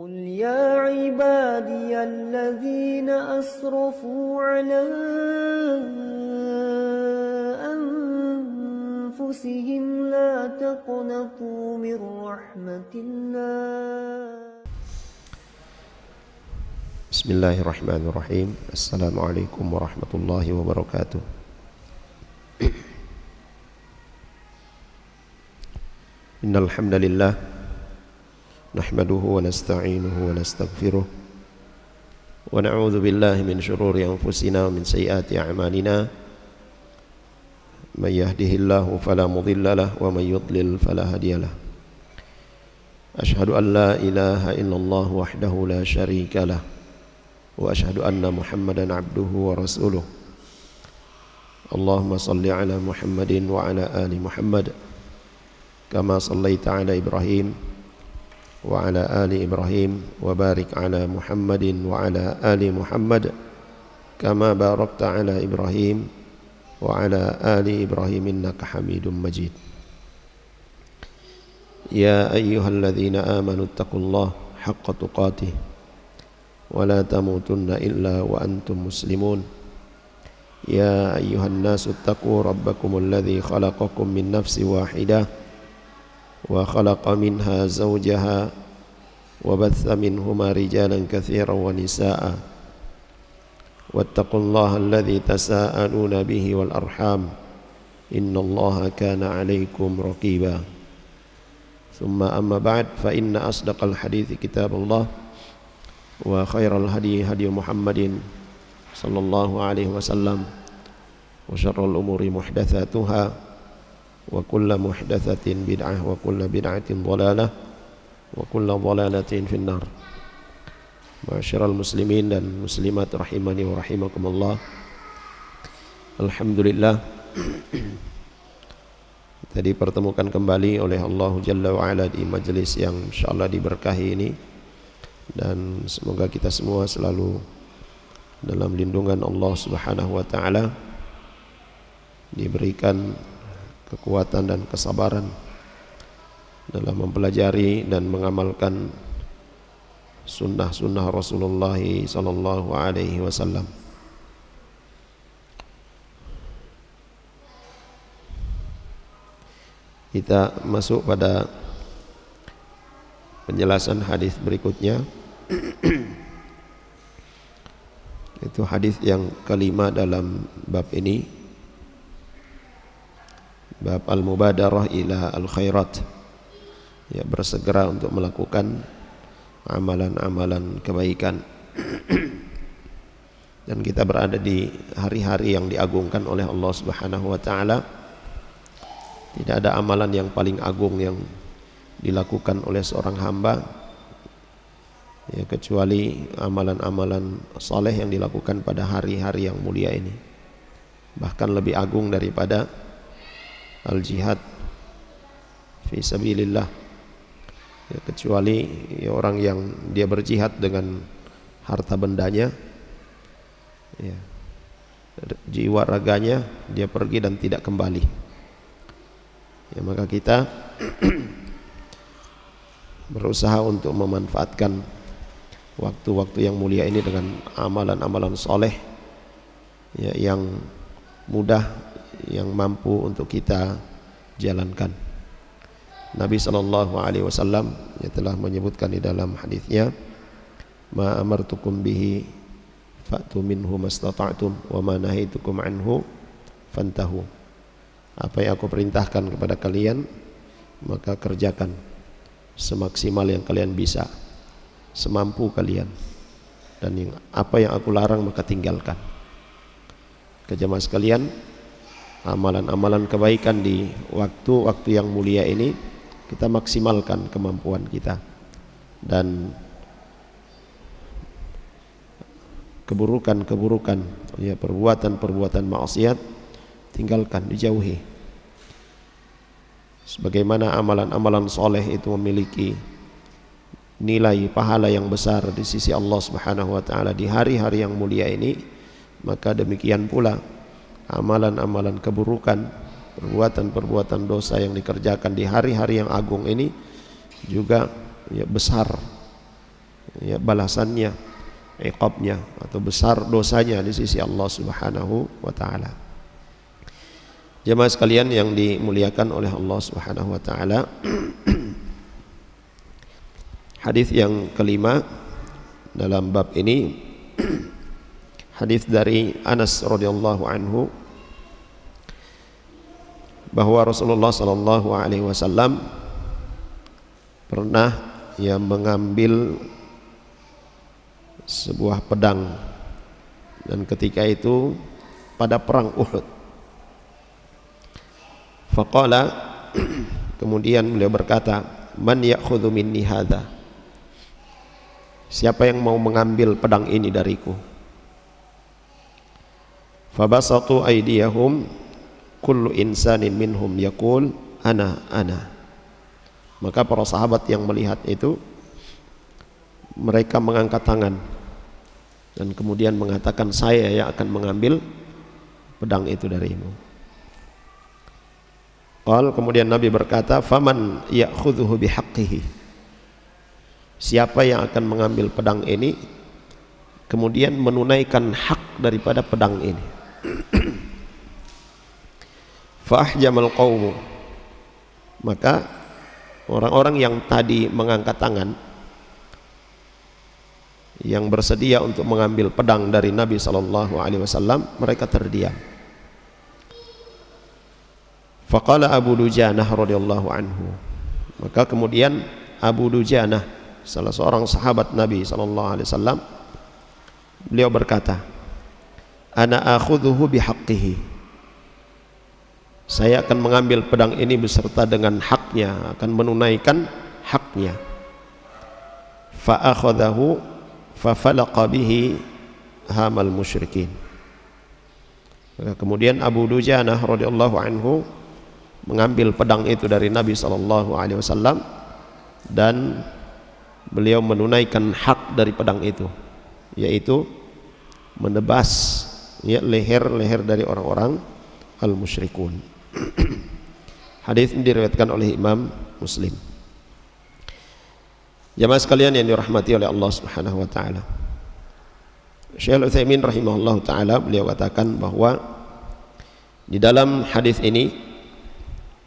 قل يا عبادي الذين أسرفوا على أنفسهم لا تقنطوا من رحمة الله. بسم الله الرحمن الرحيم. السلام عليكم ورحمة الله وبركاته. إن الحمد لله نحمده ونستعينه ونستغفره ونعوذ بالله من شرور أنفسنا ومن سيئات أعمالنا. من يهده الله فلا مضل له ومن يضلل فلا هادي له. أشهد أن لا إله إلا الله وحده لا شريك له وأشهد أن محمدا عبده ورسوله. اللهم صل على محمد وعلى آل محمد كما صليت على إبراهيم وعلى آل إبراهيم وبارك على محمد وعلى آل محمد كما باركت على إبراهيم وعلى آل إبراهيم إنك حميد مجيد. يا أيها الذين آمنوا اتقوا الله حق تقاته ولا تموتن إلا وأنتم مسلمون. يا أيها الناس اتقوا ربكم الذي خلقكم من نفس واحدة وخلق منها زوجها وبث منهما رجالا كثيرا ونساء واتقوا الله الذي تساءلون به والأرحام إن الله كان عليكم رقيبا. ثم أما بعد فإن أصدق الحديث كتاب الله وخير الهدي هدي محمد صلى الله عليه وسلم وشر الأمور محدثاتها وكل محدثة بدعة وكل بدعة ضلالة وكل ضلالة في النار. Ma'asyiral muslimin dan muslimat rahimani wa rahimakumullah. Alhamdulillah kita dipertemukan kembali oleh Allah Jalla wa Ala di majelis yang insyaallah diberkahi ini, dan semoga kita semua selalu dalam lindungan Allah Subhanahu wa taala, diberikan kekuatan dan kesabaran dalam mempelajari dan mengamalkan sunnah-sunnah Rasulullah sallallahu alaihi wasallam. Kita masuk pada penjelasan hadis berikutnya. Itu hadis yang kelima dalam bab ini, bab al-mubadarah ila al-khairat, ya, bersegera untuk melakukan amalan-amalan kebaikan. Dan kita berada di hari-hari yang diagungkan oleh Allah Subhanahu wa taala. Tidak ada amalan yang paling agung yang dilakukan oleh seorang hamba, ya, kecuali amalan-amalan saleh yang dilakukan pada hari-hari yang mulia ini. Bahkan lebih agung daripada al-jihad fi sabilillah, ya, kecuali ya, orang yang dia berjihad dengan harta bendanya, ya, jiwa raganya dia pergi dan tidak kembali, ya, maka kita berusaha untuk memanfaatkan waktu-waktu yang mulia ini dengan amalan-amalan soleh, ya, yang mudah, yang mampu untuk kita jalankan. Nabi sallallahu alaihi wasallam telah menyebutkan di dalam hadisnya, ma amartukum bihi fa'tu minhu mastata'tum wa ma nahaitukum anhu fantahu. Apa yang aku perintahkan kepada kalian maka kerjakan semaksimal yang kalian bisa, semampu kalian, dan apa yang aku larang maka tinggalkan. Jemaah sekalian, amalan-amalan kebaikan di waktu-waktu yang mulia ini kita maksimalkan kemampuan kita, dan keburukan-keburukan, ya, perbuatan-perbuatan maksiat tinggalkan, dijauhi. Sebagaimana amalan-amalan soleh itu memiliki nilai pahala yang besar di sisi Allah Subhanahu wa taala di hari-hari yang mulia ini, maka demikian pula amalan-amalan keburukan, perbuatan-perbuatan dosa yang dikerjakan di hari-hari yang agung ini juga, ya, besar ya balasannya, iqabnya atau besar dosanya di sisi Allah Subhanahu wa taala. Jemaah sekalian yang dimuliakan oleh Allah Subhanahu wa taala, hadis yang kelima dalam bab ini hadis dari Anas radhiyallahu anhu bahwa Rasulullah sallallahu alaihi wasallam pernah mengambil sebuah pedang, dan ketika itu pada perang Uhud. Faqala, kemudian beliau berkata, man ya'khudhu minni hadha, siapa yang mau mengambil pedang ini dariku? Fabasatu aydiyahum kullu insanin minhum yaqul ana. Maka para sahabat yang melihat itu, mereka mengangkat tangan dan kemudian mengatakan, saya yang akan mengambil pedang itu darimu. Kemudian Nabi berkata, faman ya'khudhuhu bihaqqihi, siapa yang akan mengambil pedang ini kemudian menunaikan hak daripada pedang ini. Fa ahjamal qaumu, maka orang-orang yang tadi mengangkat tangan, yang bersedia untuk mengambil pedang dari Nabi SAW, mereka terdiam. Faqala Abu Dujanah radhiyallahu anhu, maka kemudian Abu Dujanah, salah seorang sahabat Nabi SAW, beliau berkata, ana akhudhuhu bihaqqihi, saya akan mengambil pedang ini beserta dengan haknya, akan menunaikan haknya. Fa akhadhahu fa falaqa bihi hamal musyrikin. Kemudian Abu Dujanah radhiyallahu anhu mengambil pedang itu dari Nabi SAW, dan beliau menunaikan hak dari pedang itu, yaitu menebas leher-leher dari orang-orang al-musyrikun. Hadis ini diriwayatkan oleh Imam Muslim. Jamaah sekalian yang dirahmati oleh Allah Subhanahu wa taala, Syekh Al-Utsaimin rahimahullah taala, beliau katakan bahwa di dalam hadis ini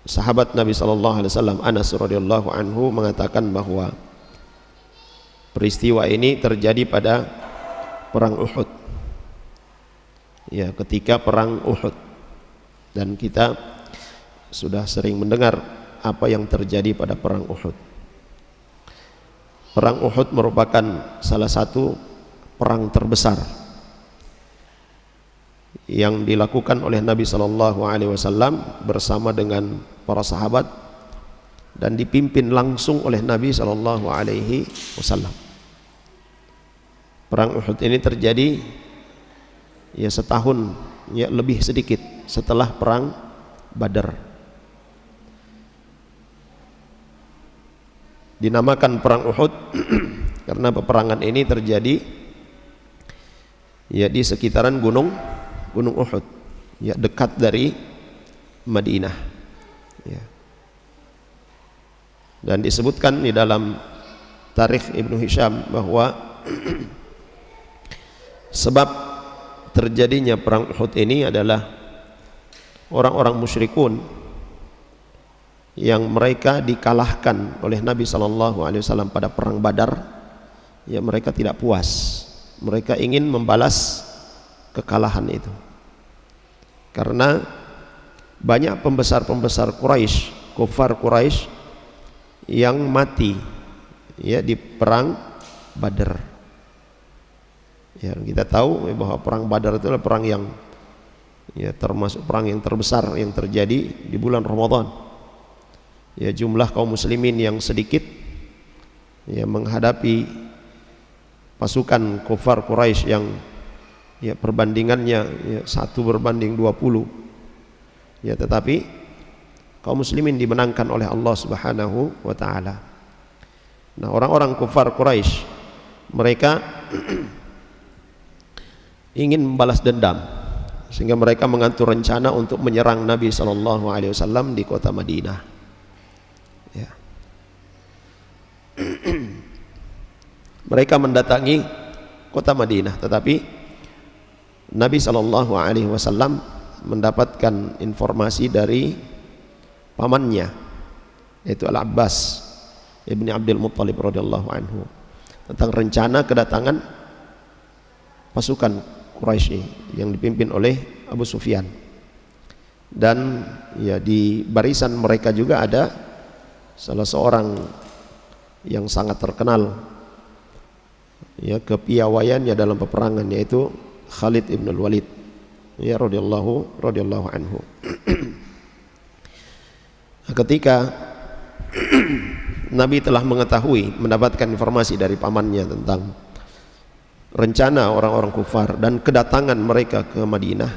sahabat Nabi SAW Anas radhiyallahu anhu mengatakan bahwa peristiwa ini terjadi pada perang Uhud, ya, ketika perang Uhud, dan kita sudah sering mendengar apa yang terjadi pada perang Uhud. Perang Uhud merupakan salah satu perang terbesar yang dilakukan oleh Nabi SAW bersama dengan para sahabat dan dipimpin langsung oleh Nabi SAW. Perang Uhud ini terjadi setahun lebih sedikit setelah perang Badar. Dinamakan perang Uhud karena peperangan ini terjadi di sekitaran gunung Uhud, dekat dari Madinah, dan disebutkan di dalam Tarikh Ibnu Hisham bahwa sebab terjadinya perang Uhud ini adalah orang-orang musyrikun yang mereka dikalahkan oleh Nabi SAW pada perang Badar. Mereka tidak puas, mereka ingin membalas kekalahan itu, karena banyak pembesar-pembesar Quraisy, kufar Quraisy yang mati di perang Badar. Kita tahu bahwa perang Badar itu adalah perang yang termasuk perang yang terbesar yang terjadi di bulan Ramadan. Jumlah kaum muslimin yang sedikit menghadapi pasukan kufar Quraisy yang perbandingannya 1 berbanding 20, tetapi kaum muslimin dimenangkan oleh Allah Subhanahu wa taala. Nah, orang-orang kufar Quraisy mereka ingin membalas dendam, sehingga mereka mengatur rencana untuk menyerang Nabi SAW di kota Madinah. mereka mendatangi kota Madinah, tetapi Nabi SAW mendapatkan informasi dari pamannya, yaitu Al-Abbas ibni Abdul Muttalib radhiyallahu anhu, tentang rencana kedatangan pasukan Quraisy yang dipimpin oleh Abu Sufyan. Dan ya, di barisan mereka juga ada salah seorang yang sangat terkenal ya kepiawaiannya dalam peperangan, yaitu Khalid ibn al-Walid ya radhiyallahu anhu. Ketika Nabi telah mengetahui, mendapatkan informasi dari pamannya tentang rencana orang-orang kufar dan kedatangan mereka ke Madinah,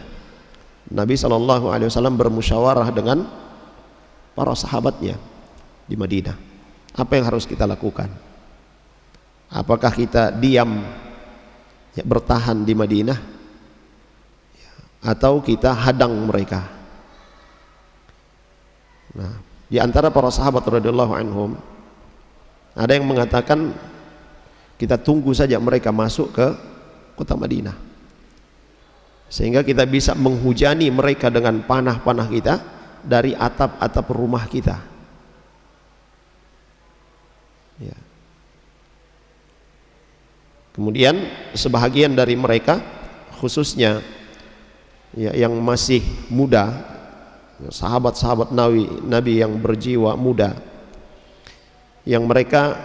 Nabi SAW bermusyawarah dengan para sahabatnya di Madinah. Apa yang harus kita lakukan? Apakah kita diam ya, bertahan di Madinah, atau kita hadang mereka? Nah, di antara para sahabat radhiyallahu anhum ada yang mengatakan kita tunggu saja mereka masuk ke kota Madinah, sehingga kita bisa menghujani mereka dengan panah-panah kita dari atap-atap rumah kita ya. Kemudian sebahagian dari mereka, khususnya ya, yang masih muda, sahabat-sahabat Nabi yang berjiwa muda, yang mereka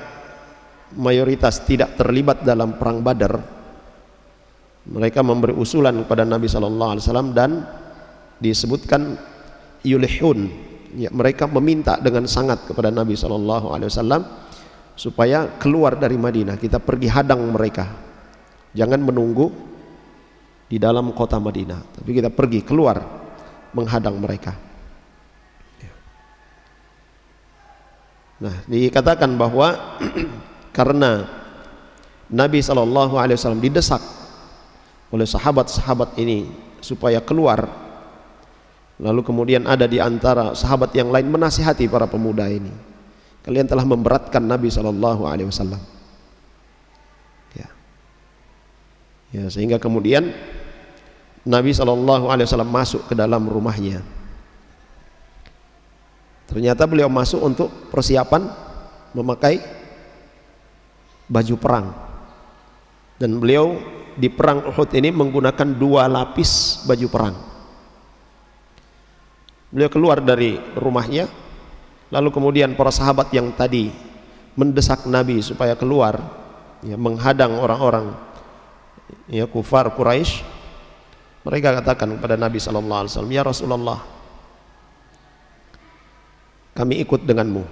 mayoritas tidak terlibat dalam perang Badar, mereka memberi usulan kepada Nabi SAW dan disebutkan yulihun ya, mereka meminta dengan sangat kepada Nabi SAW supaya keluar dari Madinah, kita pergi hadang mereka, jangan menunggu di dalam kota Madinah, tapi kita pergi keluar menghadang mereka. Nah, dikatakan bahwa karena Nabi SAW didesak oleh sahabat-sahabat ini supaya keluar, lalu kemudian ada di antara sahabat yang lain menasihati para pemuda ini, kalian telah memberatkan Nabi SAW ya, sehingga kemudian Nabi SAW masuk ke dalam rumahnya. Ternyata beliau masuk untuk persiapan memakai baju perang, dan beliau di perang Uhud ini menggunakan 2 lapis baju perang. Beliau keluar dari rumahnya, lalu kemudian para sahabat yang tadi mendesak Nabi supaya keluar ya, menghadang orang-orang ya kufar Quraisy, mereka katakan kepada Nabi SAW, ya Rasulullah, kami ikut denganmu,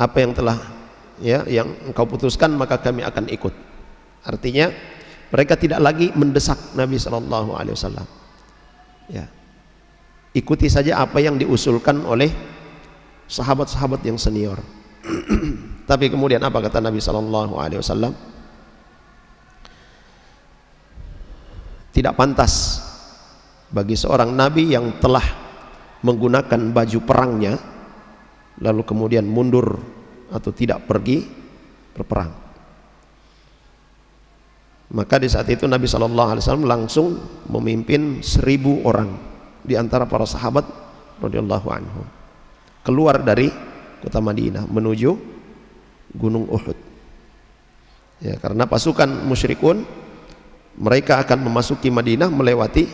apa yang telah ya yang engkau putuskan maka kami akan ikut. Artinya mereka tidak lagi mendesak Nabi SAW ya, ikuti saja apa yang diusulkan oleh sahabat-sahabat yang senior. Tapi kemudian apa kata Nabi SAW? Tidak pantas bagi seorang nabi yang telah menggunakan baju perangnya lalu kemudian mundur atau tidak pergi berperang. Maka di saat itu Nabi SAW langsung memimpin 1000 orang di antara para sahabat radhiyallahu anhum keluar dari kota Madinah menuju Gunung Uhud ya, karena pasukan musyrikun mereka akan memasuki Madinah melewati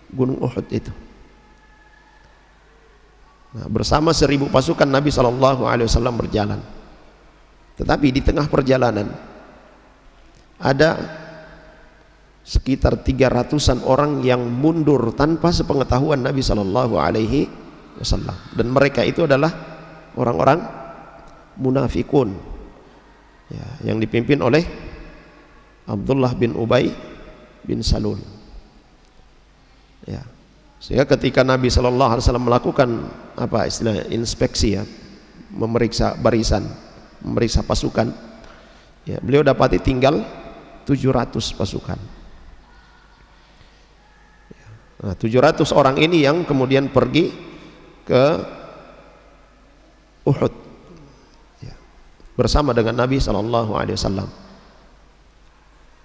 Gunung Uhud itu. Nah, bersama 1000 pasukan Nabi SAW berjalan. Tetapi di tengah perjalanan ada sekitar 300-an orang yang mundur tanpa sepengetahuan Nabi SAW, dan mereka itu adalah orang-orang munafikun ya, yang dipimpin oleh Abdullah bin Ubay bin Salul ya. Sehingga ketika Nabi SAW melakukan apa istilah inspeksi ya, memeriksa barisan, memeriksa pasukan ya, beliau dapati tinggal 700 pasukan. Nah, 700 orang ini yang kemudian pergi ke Uhud ya. bersama dengan Nabi SAW.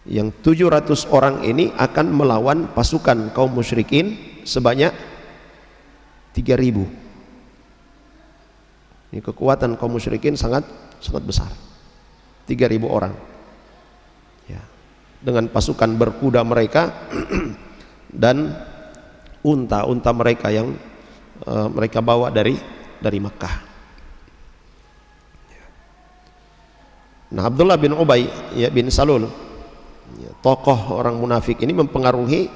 Yang 700 orang ini akan melawan pasukan kaum musyrikin sebanyak 3.000. Ini kekuatan kaum musyrikin sangat besar. 3.000 orang. Ya. Dengan pasukan berkuda mereka dan unta-unta mereka yang mereka bawa dari Makkah. Nah, Abdullah bin Ubay bin Salul, tokoh orang munafik ini mempengaruhi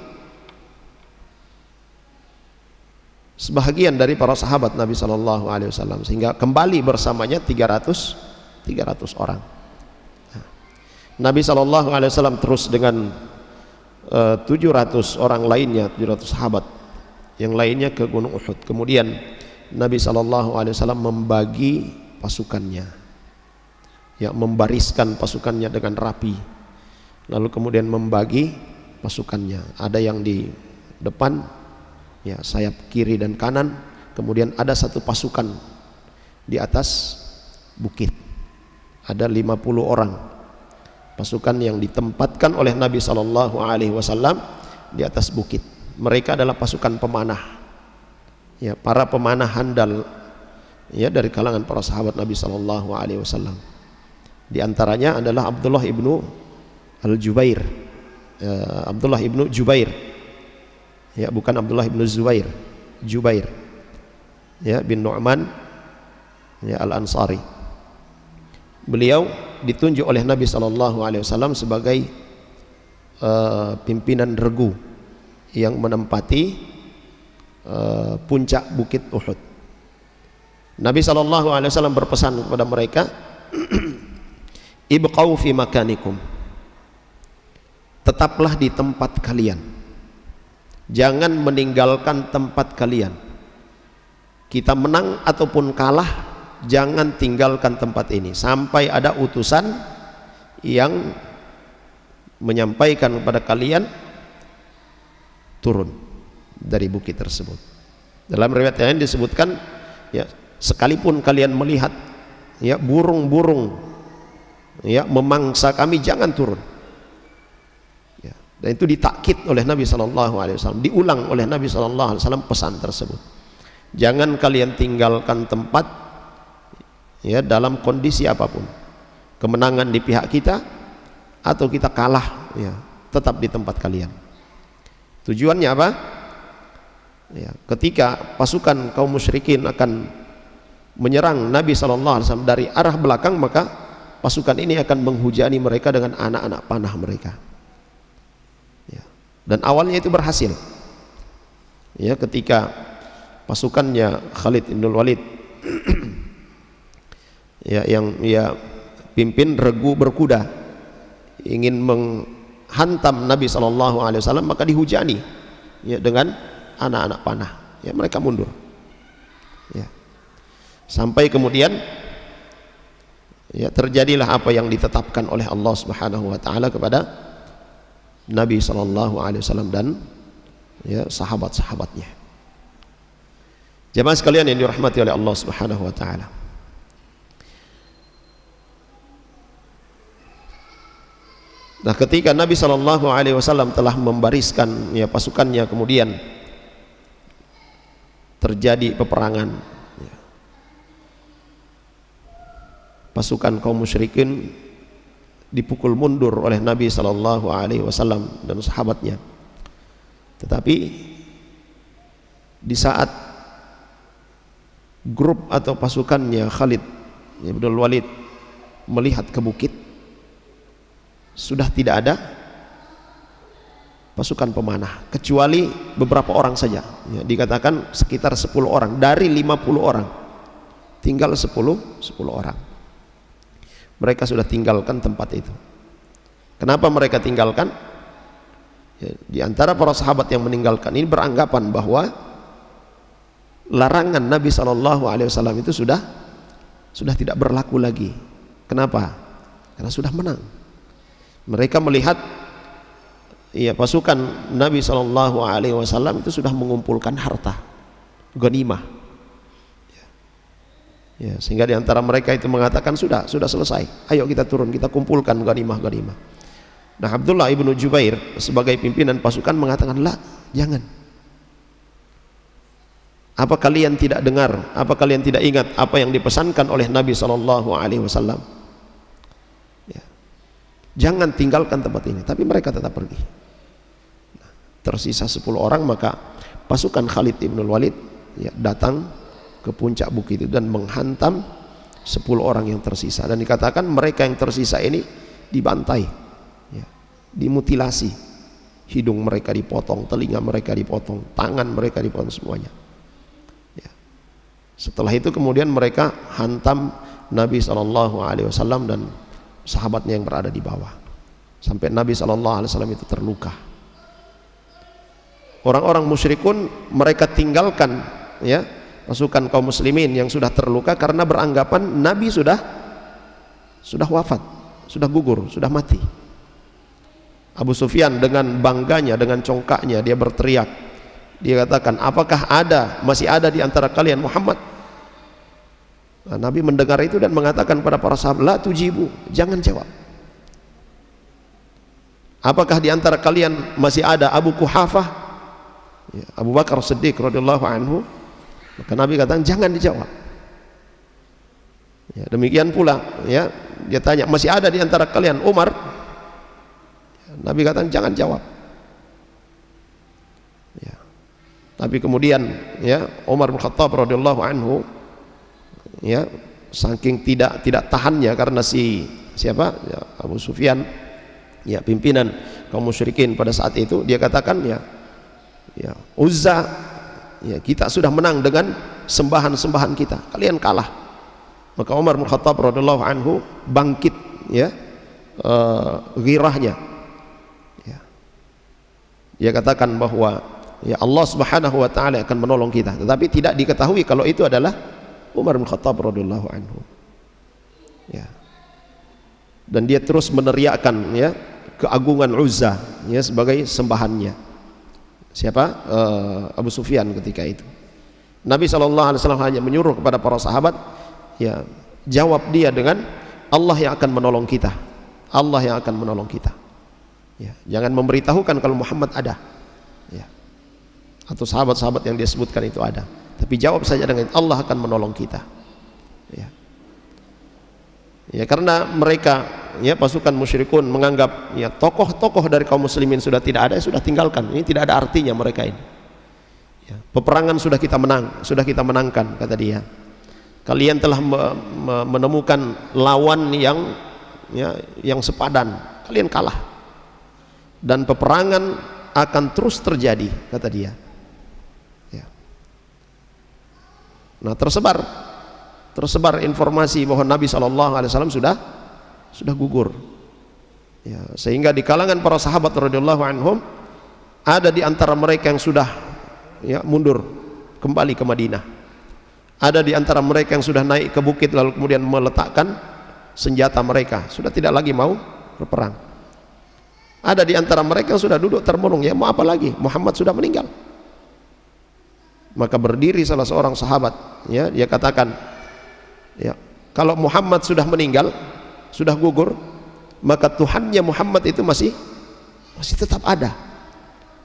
sebahagian dari para sahabat Nabi SAW, sehingga kembali bersamanya 300 orang. Nabi SAW terus dengan 700 orang lainnya, 700 sahabat yang lainnya ke Gunung Uhud. Kemudian Nabi SAW membagi pasukannya, ya, membariskan pasukannya dengan rapi, lalu kemudian membagi pasukannya. Ada yang di depan, ya, sayap kiri dan kanan, kemudian ada satu pasukan di atas bukit. Ada 50 orang pasukan yang ditempatkan oleh Nabi SAW di atas bukit. Mereka adalah pasukan pemanah, ya, para pemanah handal, ya, dari kalangan para sahabat Nabi SAW. Di antaranya adalah Abdullah ibnu Al-Jubair, Abdullah ibnu Jubair, ya, bukan Abdullah ibnu Zubair, Jubair, ya, bin Nu'man, ya, Al-Ansari. Beliau ditunjuk oleh Nabi SAW sebagai pimpinan regu yang menempati puncak bukit Uhud. Nabi SAW berpesan kepada mereka, ibqau fi makanikum, tetaplah di tempat kalian, jangan meninggalkan tempat kalian. Kita menang ataupun kalah, jangan tinggalkan tempat ini sampai ada utusan yang menyampaikan kepada kalian turun dari bukit tersebut. Dalam riwayat lain disebutkan, ya, sekalipun kalian melihat, ya, burung-burung, ya, memangsa kami, jangan turun. Ya, dan itu ditakkid oleh Nabi SAW, diulang oleh Nabi SAW pesan tersebut. Jangan kalian tinggalkan tempat, ya, dalam kondisi apapun, kemenangan di pihak kita atau kita kalah, ya, tetap di tempat kalian. Tujuannya apa? Ya, ketika pasukan kaum musyrikin akan menyerang Nabi SAW dari arah belakang, maka pasukan ini akan menghujani mereka dengan anak-anak panah mereka. Ya. Dan awalnya itu berhasil. Ya, ketika pasukannya Khalid bin Walid ya, yang ya pimpin regu berkuda, ingin menghantam Nabi SAW, maka dihujani, ya, dengan anak-anak panah. Ya, mereka mundur. Ya. Sampai kemudian, ya, terjadilah apa yang ditetapkan oleh Allah Subhanahu wa taala kepada Nabi SAW dan, ya, sahabat-sahabatnya. Jemaah sekalian yang dirahmati oleh Allah Subhanahu wa taala, nah, ketika Nabi SAW telah membariskan, ya, pasukannya, kemudian terjadi peperangan, ya. Pasukan kaum musyrikin dipukul mundur oleh Nabi SAW dan sahabatnya. Tetapi di saat grup atau pasukannya Khalid bin Walid melihat ke bukit, sudah tidak ada pasukan pemanah kecuali beberapa orang saja, ya, dikatakan sekitar 10 orang dari 50 orang, tinggal 10 orang. Mereka sudah tinggalkan tempat itu. Kenapa mereka tinggalkan? Ya, di antara para sahabat yang meninggalkan ini beranggapan bahwa larangan Nabi SAW itu sudah tidak berlaku lagi. Kenapa? Karena sudah menang. Mereka melihat, ya, pasukan Nabi SAW itu sudah mengumpulkan harta ghanimah, ya. Ya, sehingga di antara mereka itu mengatakan sudah selesai. Ayo kita turun, kita kumpulkan ghanimah. Nah, Abdullah ibnu Jubair sebagai pimpinan pasukan mengatakan, "La, jangan. Apa kalian tidak dengar? Apa kalian tidak ingat apa yang dipesankan oleh Nabi sallallahu alaihi wasallam? Ya. Jangan tinggalkan tempat ini." Tapi mereka tetap pergi. Nah, tersisa 10 orang, maka pasukan Khalid ibn Walid ya datang ke puncak bukit itu dan menghantam 10 orang yang tersisa, dan dikatakan mereka yang tersisa ini dibantai ya, dimutilasi, hidung mereka dipotong, telinga mereka dipotong, tangan mereka dipotong semuanya ya. Setelah itu kemudian mereka hantam Nabi SAW dan sahabatnya yang berada di bawah, sampai Nabi SAW itu terluka. Orang-orang musyrikun mereka tinggalkan ya pasukan kaum muslimin yang sudah terluka karena beranggapan Nabi sudah wafat, sudah gugur, sudah mati. Abu Sufyan dengan bangganya, dengan congkaknya dia berteriak, dia katakan, "Apakah masih ada di antara kalian Muhammad?" Nah, Nabi mendengar itu dan mengatakan pada para sahabat, "La tujibu, jangan jawab. Apakah di antara kalian masih ada Abu Quhafah?" Ya, Abu Bakar Siddiq radhiyallahu anhu. Maka Nabi katakan jangan dijawab. Ya, demikian pula ya, dia tanya, "Masih ada di antara kalian Umar?" Ya, Nabi katakan jangan jawab. Ya. Tapi kemudian ya Umar bin Khattab radhiyallahu anhu ya saking tidak tahannya karena siapa ya, Abu Sufyan ya pimpinan kaum musyrikin pada saat itu, dia katakan ya Uzza ya, kita sudah menang dengan sembahan-sembahan kita, kalian kalah. Maka Umar bin Khattab radhiyallahu anhu bangkit ya ghirahnya ya. Dia katakan bahwa ya Allah Subhanahu wa taala akan menolong kita, tetapi tidak diketahui kalau itu adalah Umar bin Khattab radhiyallahu anhu ya. Dan dia terus meneriakkan ya keagungan Uzza ya sebagai sembahannya. Siapa? Abu Sufyan ketika itu. Nabi SAW hanya menyuruh kepada para sahabat ya, jawab dia dengan Allah yang akan menolong kita, Allah yang akan menolong kita ya. Jangan memberitahukan kalau Muhammad ada ya, atau sahabat-sahabat yang dia sebutkan itu ada, tapi jawab saja dengan Allah akan menolong kita ya. Ya, karena mereka ya pasukan musyrikun menganggap ya tokoh-tokoh dari kaum muslimin sudah tidak ada, sudah tinggalkan, ini tidak ada artinya mereka ini ya, peperangan sudah kita menangkan, kata dia. Kalian telah menemukan lawan yang sepadan, kalian kalah, dan peperangan akan terus terjadi, kata dia ya. Nah, tersebar informasi bahwa Nabi SAW sudah gugur ya, sehingga di kalangan para sahabat radhiyallahu anhum ada di antara mereka yang sudah ya mundur kembali ke Madinah, ada di antara mereka yang sudah naik ke bukit lalu kemudian meletakkan senjata mereka, sudah tidak lagi mau berperang. Ada di antara mereka yang sudah duduk termenung, ya mau apa lagi, Muhammad sudah meninggal. Maka berdiri salah seorang sahabat ya, dia katakan ya, kalau Muhammad sudah meninggal, sudah gugur, maka Tuhannya Muhammad itu masih tetap ada.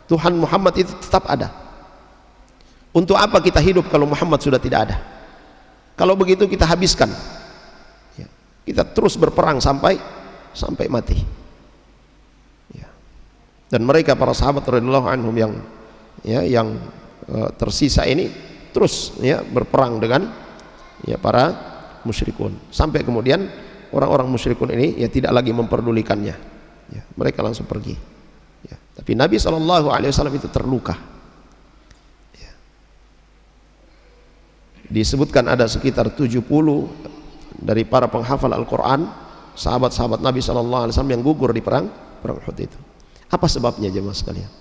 Tuhan Muhammad itu tetap ada. Untuk apa kita hidup kalau Muhammad sudah tidak ada? Kalau begitu kita habiskan ya, kita terus berperang sampai mati ya. Dan mereka para sahabat radhiyallahu anhum yang tersisa ini terus ya berperang dengan ya para musyrikun, sampai kemudian orang-orang musyrikun ini ya tidak lagi memperdulikannya ya, mereka langsung pergi ya. Tapi Nabi SAW itu terluka ya. Disebutkan ada sekitar 70 dari para penghafal Al-Quran, sahabat-sahabat Nabi SAW yang gugur di perang Uhud itu. Apa sebabnya jemaah sekalian?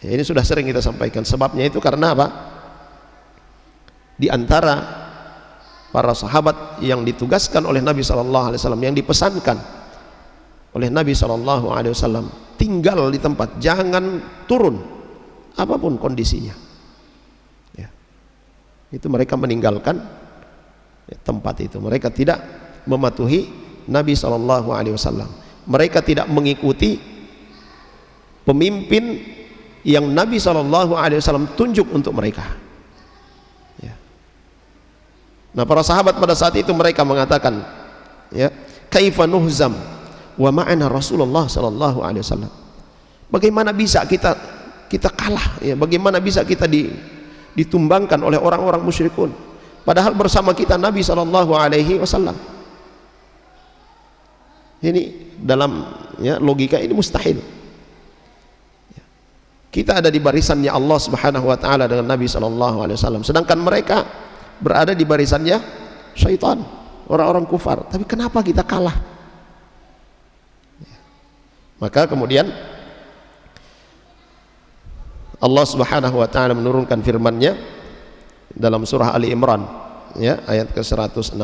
Ya, ini sudah sering kita sampaikan. Sebabnya itu karena apa? Di antara para sahabat yang ditugaskan oleh Nabi SAW, yang dipesankan oleh Nabi SAW, tinggal di tempat, jangan turun apapun kondisinya Itu mereka meninggalkan tempat itu. Mereka tidak mematuhi Nabi SAW. Mereka tidak mengikuti pemimpin yang Nabi SAW tunjuk untuk mereka. Ya. Nah, para sahabat pada saat itu mereka mengatakan, ya, kaifa nuhzam wa ma'ana Rasulullah SAW. Bagaimana bisa kita kalah? Ya, bagaimana bisa kita ditumbangkan oleh orang-orang musyrikun, padahal bersama kita Nabi SAW. Ini dalam logika ini mustahil. Kita ada di barisannya Allah Subhanahu wa taala dengan Nabi SAW, sedangkan mereka berada di barisannya syaitan, orang-orang kufar. Tapi kenapa kita kalah? Maka kemudian Allah Subhanahu wa taala menurunkan firman-Nya dalam surah Ali Imran, ayat ke-165.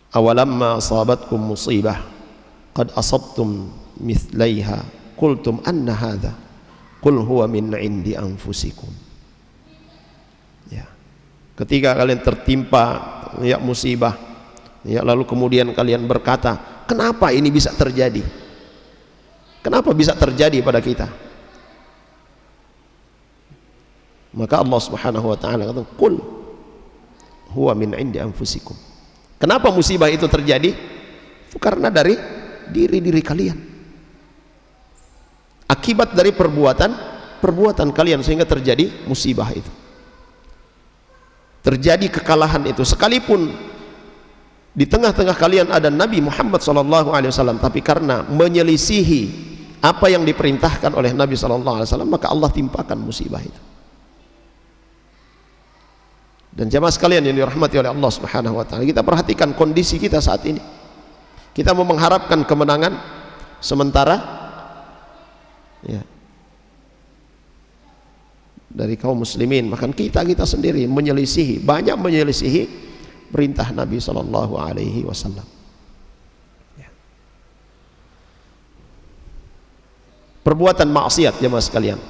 Awalamma asabatkum musibah qad asabtum mithlaiha qultum anna hadza qul huwa min indi anfusikum. Ya. Ketika kalian tertimpa musibah, lalu kemudian kalian berkata, kenapa ini bisa terjadi? Kenapa bisa terjadi pada kita? Maka Allah Subhanahu wa taala kata, qul huwa min indi anfusikum. Kenapa musibah itu terjadi? Itu karena dari diri kalian. Akibat dari perbuatan kalian sehingga terjadi musibah itu. Terjadi kekalahan itu, sekalipun di tengah-tengah kalian ada Nabi Muhammad SAW, tapi karena menyelisihi apa yang diperintahkan oleh Nabi SAW, maka Allah timpakan musibah itu. Dan jamaah sekalian yang dirahmati oleh Allah Subhanahu wa taala, kita perhatikan kondisi kita saat ini. Kita mau mengharapkan kemenangan sementara dari kaum muslimin, bahkan kita sendiri banyak menyelisihi perintah Nabi sallallahu alaihi wasallam. Perbuatan maksiat, jemaah sekalian,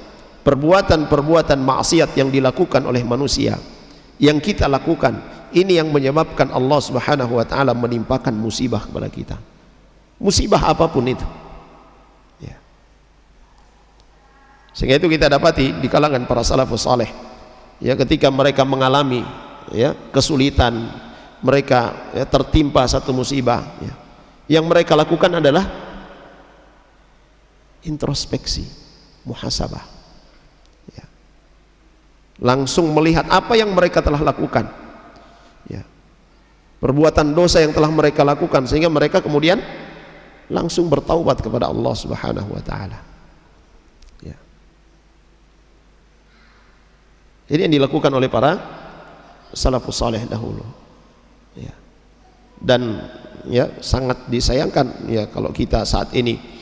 perbuatan maksiat yang dilakukan oleh manusia, yang kita lakukan, ini yang menyebabkan Allah Subhanahu wa taala menimpakan musibah kepada kita. Musibah apapun itu. Ya. Sehingga itu kita dapati di kalangan para salafus saleh, ketika mereka mengalami kesulitan, mereka tertimpa satu musibah, yang mereka lakukan adalah introspeksi, muhasabah. Langsung melihat apa yang mereka telah lakukan, perbuatan dosa yang telah mereka lakukan, sehingga mereka kemudian langsung bertaubat kepada Allah Subhanahu wa taala. Ini yang dilakukan oleh para salafus saleh dahulu. Dan sangat disayangkan kalau kita saat ini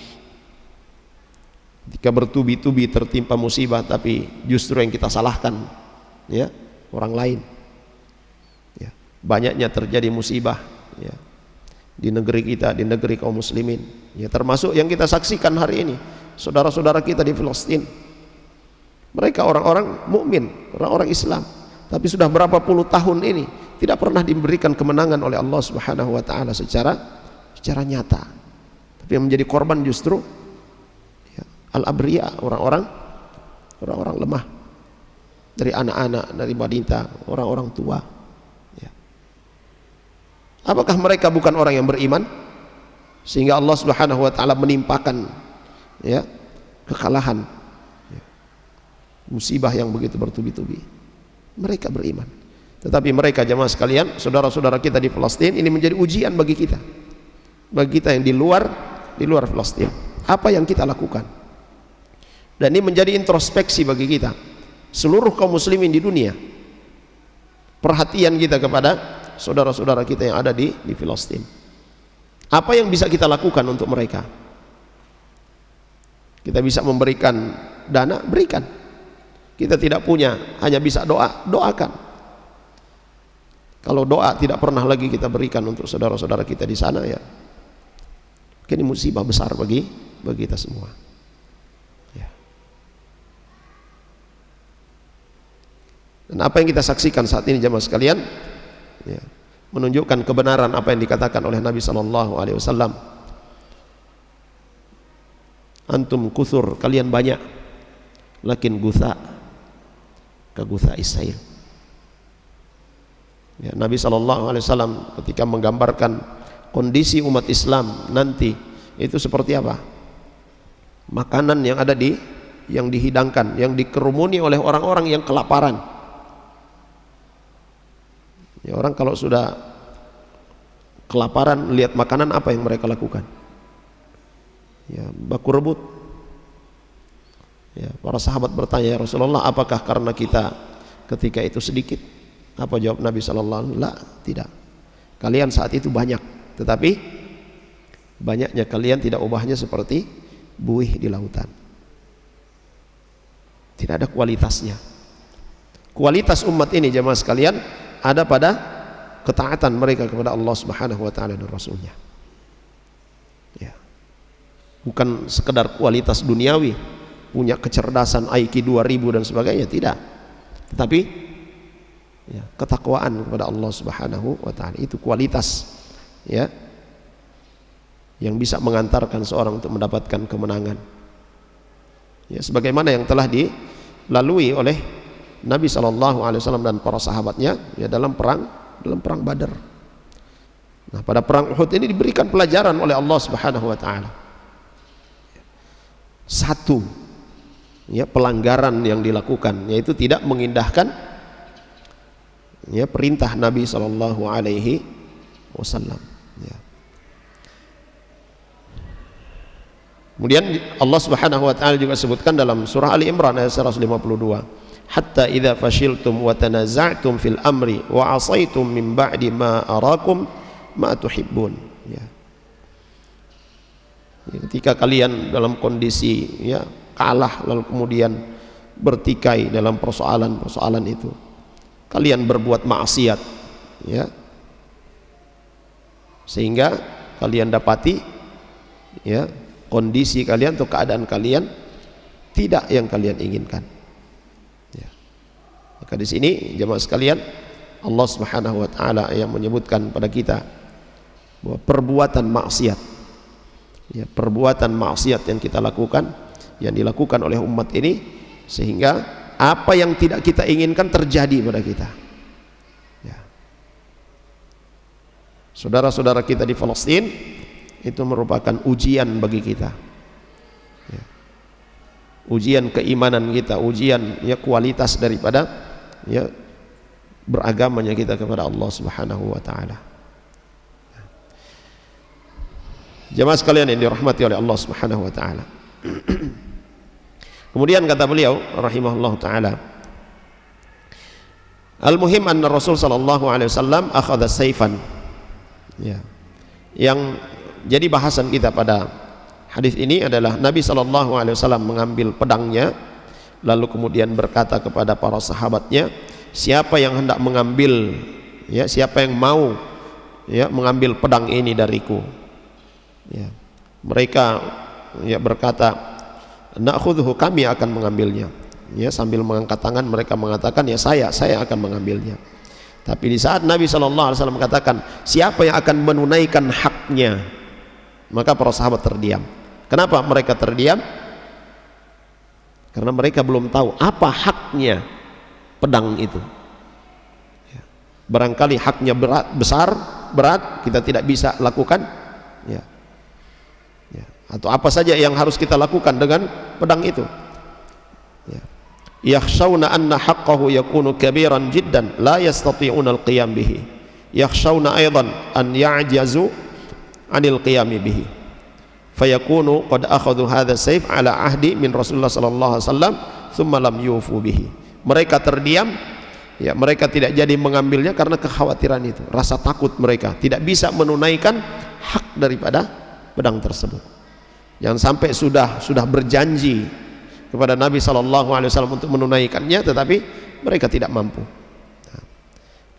ketika bertubi-tubi tertimpa musibah, tapi justru yang kita salahkan orang lain. Banyaknya terjadi musibah di negeri kita, di negeri kaum muslimin, termasuk yang kita saksikan hari ini, saudara-saudara kita di Palestina. Mereka orang-orang mukmin, orang-orang Islam, tapi sudah berapa puluh tahun ini tidak pernah diberikan kemenangan oleh Allah Subhanahu wa taala secara nyata. Tapi yang menjadi korban justru al-abriya, orang-orang lemah, dari anak-anak, dari wanita, orang-orang tua. Apakah mereka bukan orang yang beriman sehingga Allah Subhanahu wa taala menimpakan kekalahan, musibah yang begitu bertubi-tubi? Mereka beriman, tetapi mereka, jamaah sekalian, saudara-saudara kita di Palestina, ini menjadi ujian bagi kita yang di luar Palestina. Apa yang kita lakukan? Dan ini menjadi introspeksi bagi kita, seluruh kaum muslimin di dunia. Perhatian kita kepada saudara-saudara kita yang ada di Palestina. Apa yang bisa kita lakukan untuk mereka? Kita bisa memberikan dana, berikan. Kita tidak punya, hanya bisa doakan. Kalau doa tidak pernah lagi kita berikan untuk saudara-saudara kita di sana, ini musibah besar bagi kita semua. Dan apa yang kita saksikan saat ini jemaah sekalian, ya, menunjukkan kebenaran apa yang dikatakan oleh Nabi sallallahu alaihi wasallam. Antum kuthur, kalian banyak, lakin gutha ka gutha isail. Ya, Nabi sallallahu alaihi wasallam ketika menggambarkan kondisi umat Islam nanti itu seperti apa? Makanan yang ada yang dihidangkan, yang dikerumuni oleh orang-orang yang kelaparan. Ya, orang kalau sudah kelaparan lihat makanan, apa yang mereka lakukan? Ya, baku rebut. Ya, para sahabat bertanya, ya Rasulullah, apakah karena kita ketika itu sedikit? Apa jawab Nabi sallallahu alaihi wasallam? La, tidak. Kalian saat itu banyak, tetapi banyaknya kalian tidak ubahnya seperti buih di lautan. Tidak ada kualitasnya. Kualitas umat ini jemaah sekalian ada pada ketaatan mereka kepada Allah Subhanahu wa taala dan Rasulnya. Ya. Bukan sekedar kualitas duniawi, punya kecerdasan IQ 2000 dan sebagainya, tidak. Tetapi ya, ketakwaan kepada Allah Subhanahu wa taala itu kualitas, ya, yang bisa mengantarkan seorang untuk mendapatkan kemenangan. Ya, sebagaimana yang telah dilalui oleh Nabi sallallahu alaihi wasallam dan para sahabatnya ya dalam perang Badar. Nah, pada perang Uhud ini diberikan pelajaran oleh Allah Subhanahu wa taala. Satu, ya, pelanggaran yang dilakukan yaitu tidak mengindahkan ya perintah Nabi sallallahu alaihi wasallam, ya. Kemudian Allah Subhanahu wa taala juga sebutkan dalam surah Ali Imran ayat 152, hatta idza fashiltum wa tanaza'tum fil amri wa 'asaitum min ba'di ma arakum ma tuhibbun, ya. Ketika kalian dalam kondisi ya kalah lalu kemudian bertikai dalam persoalan itu, kalian berbuat maksiat, ya, sehingga kalian dapati ya kondisi kalian atau keadaan kalian tidak yang kalian inginkan, ya. Maka di sini jemaah sekalian, Allah Subhanahu wa taala yang menyebutkan pada kita bahwa perbuatan maksiat, ya, perbuatan maksiat yang kita lakukan, yang dilakukan oleh umat ini, sehingga apa yang tidak kita inginkan terjadi pada kita, ya. Saudara-saudara kita di Palestina itu merupakan ujian bagi kita, ya. Ujian keimanan kita, ujian ya kualitas daripada ya beragamanya kita kepada Allah Subhanahu wa taala. Jemaah sekalian yang dirahmati oleh Allah Subhanahu wa taala. Kemudian kata beliau rahimahullah taala, al-muhim anna Rasul sallallahu alaihi wasallam akhadha sayfan, ya. Yang jadi bahasan kita pada hadis ini adalah Nabi sallallahu alaihi wasallam mengambil pedangnya lalu kemudian berkata kepada para sahabatnya, siapa yang hendak mengambil, ya, siapa yang mau ya mengambil pedang ini dariku, ya. Mereka ya berkata, na'khudhu, kami akan mengambilnya, ya. Sambil mengangkat tangan mereka mengatakan, ya saya akan mengambilnya. Tapi di saat Nabi sallallahu alaihi wasallam mengatakan siapa yang akan menunaikan haknya, maka para sahabat terdiam. Kenapa mereka terdiam? Karena mereka belum tahu apa haknya pedang itu, ya. Barangkali haknya berat kita tidak bisa lakukan, ya. Atau apa saja yang harus kita lakukan dengan pedang itu, ya. Yakhshawna anna haqqahu yakunu kabiran jiddan la yastati'una al-qiyam bihi, yakhshawna aidan an ya'jazu 'anil qiyam bihi, fayakunu qad akhadhu hadha sayf ala ahdi min Rasulullah sallallahu alaihi wasallam thumma lam yufu bihi. Mereka terdiam, ya, mereka tidak jadi mengambilnya karena kekhawatiran itu, rasa takut mereka tidak bisa menunaikan hak daripada pedang tersebut. Jangan sampai sudah berjanji kepada Nabi sallallahu alaihi wasallam untuk menunaikannya tetapi mereka tidak mampu.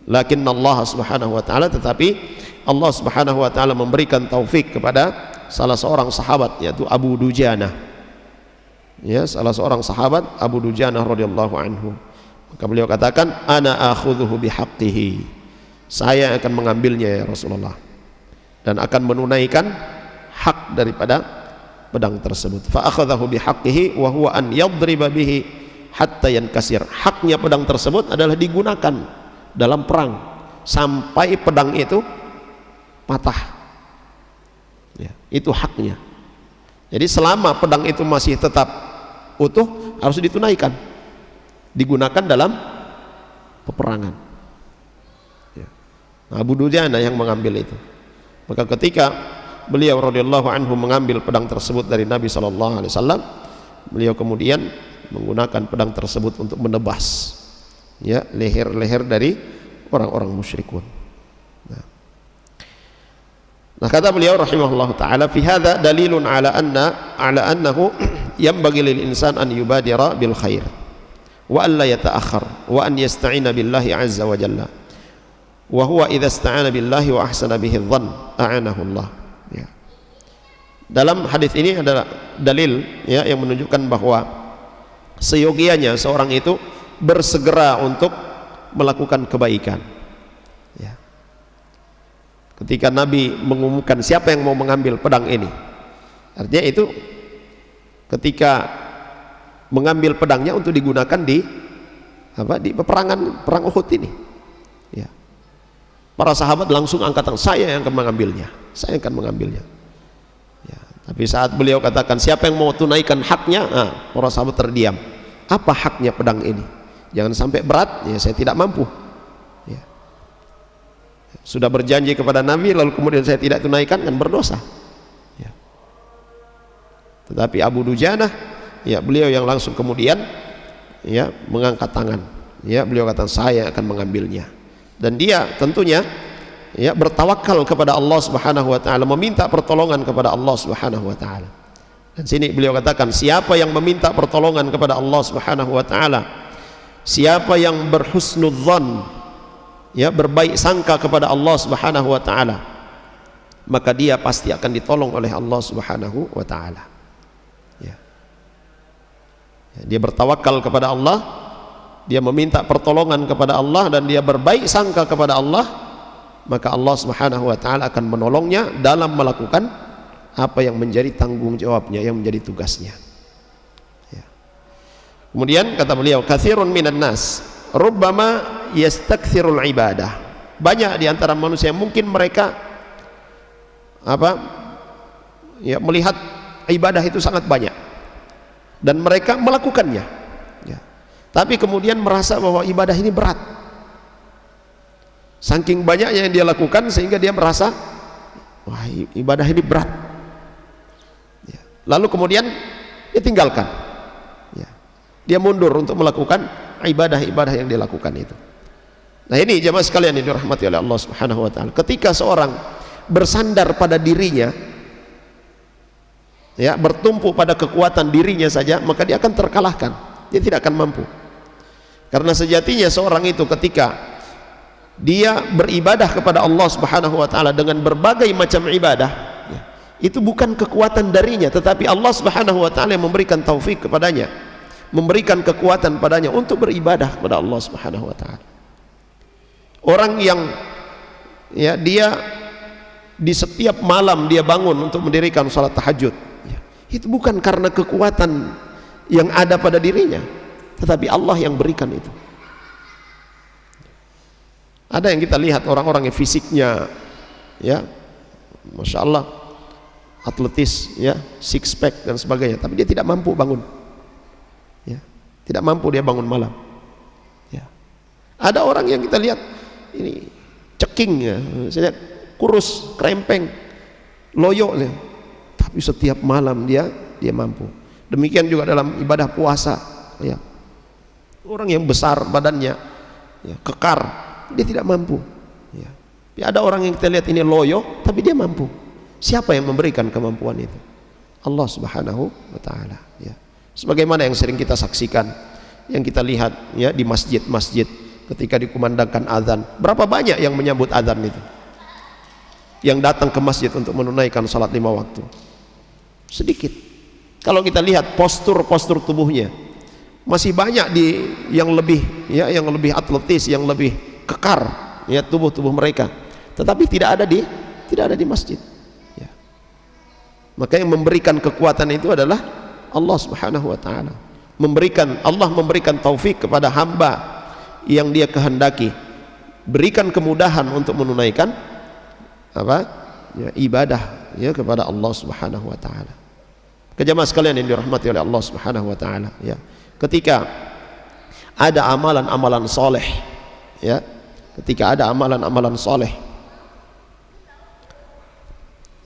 Lakin Allah Subhanahu wa taala, tetapi Allah Subhanahu wa taala memberikan taufik kepada salah seorang sahabat yaitu Abu Dujanah. Ya, salah seorang sahabat Abu Dujanah radhiyallahu anhu. Maka beliau katakan, ana akhudhuhu bihaqqihi, saya akan mengambilnya ya Rasulullah, dan akan menunaikan hak daripada pedang tersebut. Fa akhadhahu bihaqqihi wa huwa an yadriba bihi hatta yankasir. Haknya pedang tersebut adalah digunakan dalam perang sampai pedang itu patah. Ya, itu haknya. Jadi selama pedang itu masih tetap utuh, harus ditunaikan, digunakan dalam peperangan. Ya. Nah, Abu Dujana yang mengambil itu. Maka ketika beliau radhiyallahu anhu mengambil pedang tersebut dari Nabi SAW, beliau kemudian menggunakan pedang tersebut untuk menebas ya leher-leher dari orang-orang musyrikun. Nah, kata beliau rahimahullah taala, fi hadza dalilun ala annahu yanbaghi lil insan an yubadira bil khair wa an la yata'akhkhar wa an yasta'ina billahi azza wa jalla, wa huwa idza ista'ana billahi wa ahsana bihi dhann a'anahu Allah. Ya. Dalam hadis ini adalah dalil ya yang menunjukkan bahwa seyogianya seorang itu bersegera untuk melakukan kebaikan. Ya. Ketika Nabi mengumumkan siapa yang mau mengambil pedang ini, artinya itu ketika mengambil pedangnya untuk digunakan di peperangan perang Uhud ini. Ya. Para sahabat langsung angkat tangan, saya yang akan mengambilnya, saya akan mengambilnya. Ya. Tapi saat beliau katakan siapa yang mau tunaikan haknya, para sahabat terdiam. Apa haknya pedang ini? Jangan sampai berat, ya saya tidak mampu. Ya. Sudah berjanji kepada Nabi lalu kemudian saya tidak tunaikan, kan berdosa. Ya. Tetapi Abu Dujana, ya beliau yang langsung kemudian ya mengangkat tangan. Ya, beliau kata saya akan mengambilnya. Dan dia tentunya ya bertawakal kepada Allah Subhanahu wa taala, meminta pertolongan kepada Allah Subhanahu wa taala. Dan sini beliau katakan, siapa yang meminta pertolongan kepada Allah Subhanahu wa taala, siapa yang berhusnudzan, ya berbaik sangka kepada Allah Subhanahu wa taala, maka dia pasti akan ditolong oleh Allah Subhanahu wa taala. Ya. Dia bertawakal kepada Allah, dia meminta pertolongan kepada Allah, dan dia berbaik sangka kepada Allah, maka Allah Subhanahu wa taala akan menolongnya dalam melakukan apa yang menjadi tanggung jawabnya, yang menjadi tugasnya. Ya. Kemudian kata beliau, katsirun minan nas rubbama yastakthirul ibadah. Banyak di antara manusia mungkin mereka melihat ibadah itu sangat banyak dan mereka melakukannya. Ya. Tapi kemudian merasa bahwa ibadah ini berat. Saking banyaknya yang dia lakukan sehingga dia merasa wah, ibadah ini berat. Ya. Lalu kemudian dia tinggalkan. Ya. Dia mundur untuk melakukan ibadah-ibadah yang dilakukan itu. Nah, ini jemaah sekalian yang dirahmati oleh Allah Subhanahu wa taala. Ketika seorang bersandar pada dirinya, ya, bertumpu pada kekuatan dirinya saja, maka dia akan terkalahkan. Dia tidak akan mampu. Karena sejatinya seorang itu ketika dia beribadah kepada Allah Subhanahu wa taala dengan berbagai macam ibadah, ya, itu bukan kekuatan darinya, tetapi Allah Subhanahu wa taala yang memberikan taufik kepadanya, memberikan kekuatan padanya untuk beribadah kepada Allah Subhanahu wa taala. Orang yang ya dia di setiap malam dia bangun untuk mendirikan salat tahajud, ya, itu bukan karena kekuatan yang ada pada dirinya, tetapi Allah yang berikan itu. Ada yang kita lihat orang-orang yang fisiknya ya Masya Allah atletis, ya, six pack dan sebagainya, tapi dia tidak mampu bangun, ya, tidak mampu dia bangun malam. Ya. Ada orang yang kita lihat ini ceking, ya, saya lihat kurus, krempeng, loyo, ya, tapi setiap malam dia mampu. Demikian juga dalam ibadah puasa, ya. Orang yang besar badannya, ya, kekar, dia tidak mampu. Ya. Ada orang yang kita lihat ini loyo, tapi dia mampu. Siapa yang memberikan kemampuan itu? Allah Subhanahu wa taala. Ya. Sebagaimana yang sering kita saksikan, yang kita lihat ya di masjid-masjid ketika dikumandangkan azan, berapa banyak yang menyambut azan itu, yang datang ke masjid untuk menunaikan salat 5 waktu? Sedikit. Kalau kita lihat postur tubuhnya, masih banyak yang lebih atletis, yang lebih kekar ya tubuh mereka, tetapi tidak ada di masjid ya. Maka yang memberikan kekuatan itu adalah Allah Subhanahu wa taala. Allah memberikan taufik kepada hamba yang Dia kehendaki, berikan kemudahan untuk menunaikan ibadah ya kepada Allah Subhanahu wa taala. Jemaah sekalian yang dirahmati oleh Allah Subhanahu wa taala ya. Ketika ada amalan-amalan soleh ya, ketika ada amalan-amalan soleh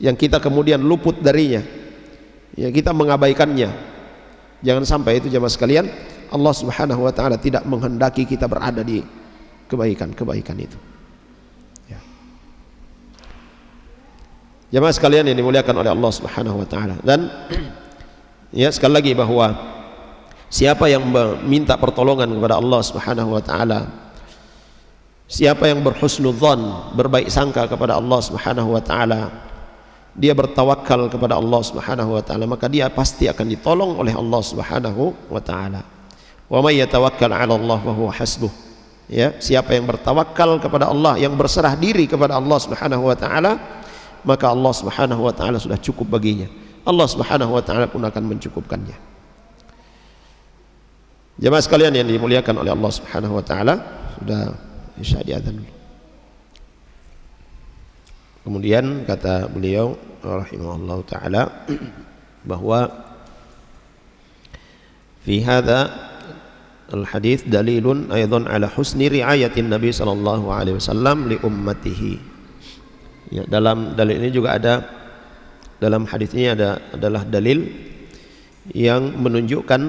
yang kita kemudian luput darinya ya, kita mengabaikannya, jangan sampai itu jemaah sekalian Allah Subhanahu wa taala tidak menghendaki kita berada di kebaikan itu ya. Jemaah sekalian yang dimuliakan oleh Allah Subhanahu wa taala, dan ya sekali lagi bahwa siapa yang meminta pertolongan kepada Allah Subhanahu wa taala, siapa yang berhusnudzon, berbaik sangka kepada Allah Subhanahu wa taala, dia bertawakal kepada Allah Subhanahu wa taala, maka dia pasti akan ditolong oleh Allah Subhanahu wa taala. Wa may yatawakkal 'ala Allah fa huwa hasbuh. Ya, siapa yang bertawakal kepada Allah, yang berserah diri kepada Allah Subhanahu wa taala, maka Allah Subhanahu wa taala sudah cukup baginya. Allah Subhanahu wa taala pun akan mencukupkannya. Jemaah sekalian yang dimuliakan oleh Allah Subhanahu wa taala, sudah isya diadzan dulu. Kemudian kata beliau rahimahullah taala bahwa fi hadza al-hadits dalilun aidan ala husni riayatin Nabi sallallahu alaihi wasallam li ummatihi. Ya, dalam dalil ini juga ada, dalam hadis ini adalah dalil yang menunjukkan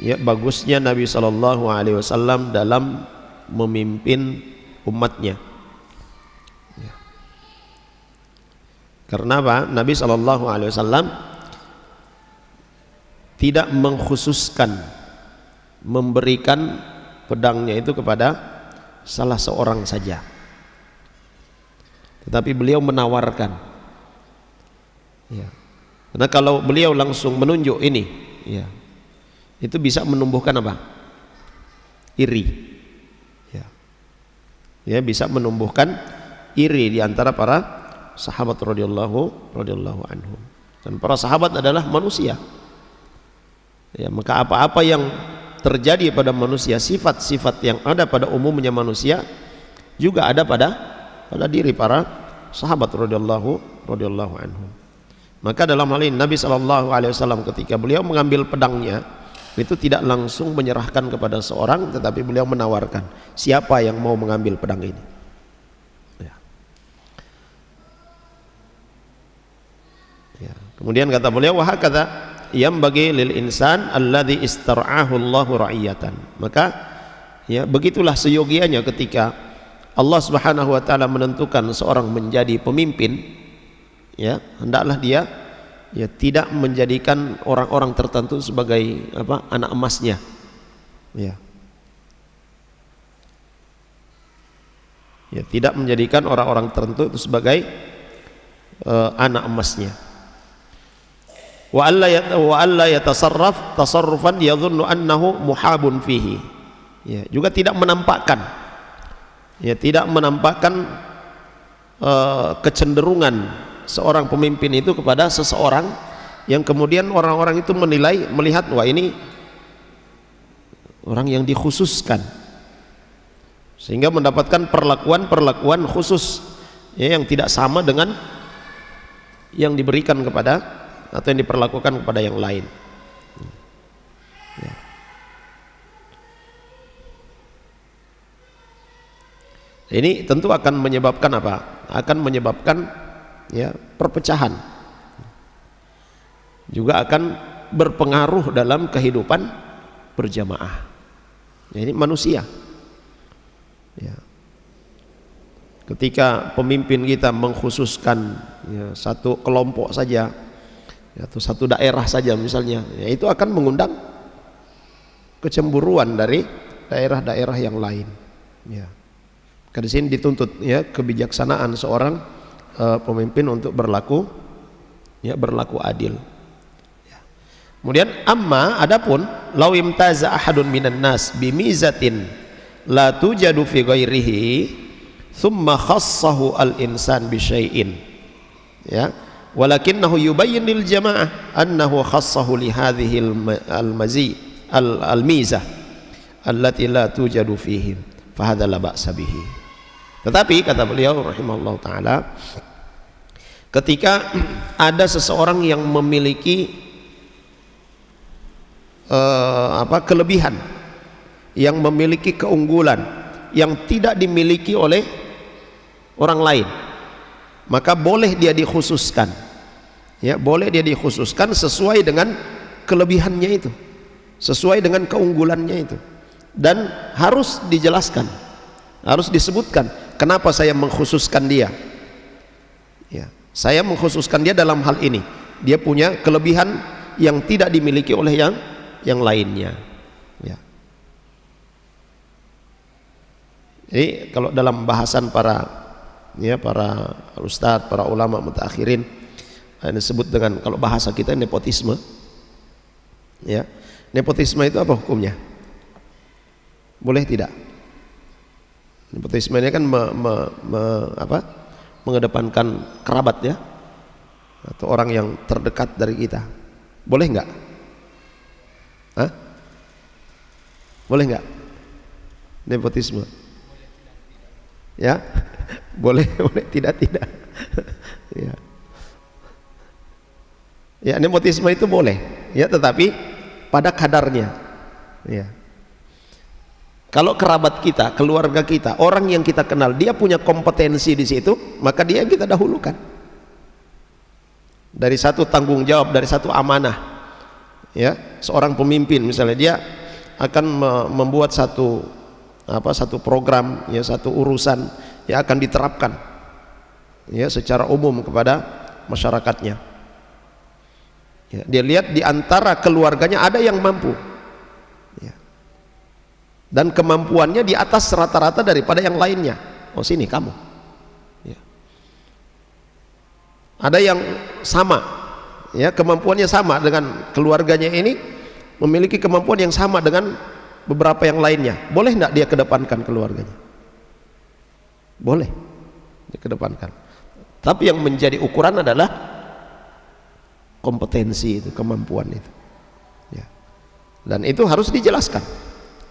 ya bagusnya Nabi sallallahu alaihi wasallam dalam memimpin umatnya ya. Karena apa? Nabi sallallahu alaihi wasallam tidak mengkhususkan memberikan pedangnya itu kepada salah seorang saja, tetapi beliau menawarkan ya. Karena kalau beliau langsung menunjuk ini ya, itu bisa menumbuhkan apa? Iri ya. Ya, bisa menumbuhkan iri di antara para sahabat radhiyallahu anhum. Dan para sahabat adalah manusia ya, maka apa-apa yang terjadi pada manusia, sifat-sifat yang ada pada umumnya manusia juga ada pada diri para sahabat radhiyallahu anhum. Maka dalam hal ini Nabi sallallahu alaihi wasallam ketika beliau mengambil pedangnya itu tidak langsung menyerahkan kepada seorang, tetapi beliau menawarkan siapa yang mau mengambil pedang ini ya. Ya. Kemudian kata beliau, wa hakadha yambagi lil insan alladhi istar'ahu Allahu ra'iyatan. Maka ya begitulah seyogianya ketika Allah Subhanahu wa taala menentukan seorang menjadi pemimpin ya, hendaklah dia ya tidak menjadikan orang-orang tertentu sebagai anak emasnya ya. Ya, tidak menjadikan orang-orang tertentu itu sebagai anak emasnya. Wa alla yatasarraf tasarrufan yadhunnu annahu muhabun fihi. Ya, juga tidak menampakkan kecenderungan seorang pemimpin itu kepada seseorang yang kemudian orang-orang itu melihat wah ini orang yang dikhususkan, sehingga mendapatkan perlakuan khusus ya, yang tidak sama dengan yang diberikan kepada atau yang diperlakukan kepada yang lain ya. Ini tentu akan menyebabkan apa? Akan menyebabkan ya perpecahan, juga akan berpengaruh dalam kehidupan berjamaah ya, ini manusia ya. Ketika pemimpin kita mengkhususkan ya, satu kelompok saja ya, atau satu daerah saja misalnya ya, itu akan mengundang kecemburuan dari daerah-daerah yang lain ya. Karena di sini dituntut ya kebijaksanaan seorang pemimpin untuk berlaku adil ya. Kemudian amma adapun law imtaza ahadun minan nas bimizatin la tujadu fi ghairihi thumma khassahu al insan bi syai'in, ya, walakinnahu yubayyin lil jamaah annahu khassahu li hadhihi al mizah allati la tujadu fihim fa hadza la ba'sa bihi. Tetapi kata beliau rahimahullah taala, ketika ada seseorang yang memiliki kelebihan, yang memiliki keunggulan yang tidak dimiliki oleh orang lain, maka boleh dia dikhususkan, ya, boleh dia dikhususkan sesuai dengan kelebihannya itu, sesuai dengan keunggulannya itu, dan harus dijelaskan, harus disebutkan kenapa saya mengkhususkan dia, ya, saya mengkhususkan dia dalam hal ini, dia punya kelebihan yang tidak dimiliki oleh yang lainnya, ya. Jadi kalau dalam bahasan para ustadz, para ulama mutakhirin, disebut dengan, kalau bahasa kita, nepotisme, ya. Nepotisme itu apa hukumnya? Boleh tidak? Nepotisme ini kan mengedepankan kerabat, ya, atau orang yang terdekat dari kita. Boleh nggak? Hah? Boleh nggak nepotisme? Ya, boleh, boleh, tidak. Ya. Ya, nepotisme itu boleh, ya, tetapi pada kadarnya, ya. Kalau kerabat kita, keluarga kita, orang yang kita kenal, dia punya kompetensi di situ, maka dia yang kita dahulukan. Dari satu tanggung jawab, dari satu amanah, ya, seorang pemimpin misalnya, dia akan membuat satu program, ya, satu urusan yang akan diterapkan, ya, secara umum kepada masyarakatnya, ya, dia lihat di antara keluarganya ada yang mampu, ya, dan kemampuannya di atas rata-rata daripada yang lainnya. Oh, sini kamu, ya. Ada yang sama, ya, kemampuannya sama dengan keluarganya ini, memiliki kemampuan yang sama dengan beberapa yang lainnya. Boleh tidak dia kedepankan keluarganya? Boleh dikedepankan. Tapi yang menjadi ukuran adalah kompetensi itu, kemampuan itu, ya. Dan itu harus dijelaskan,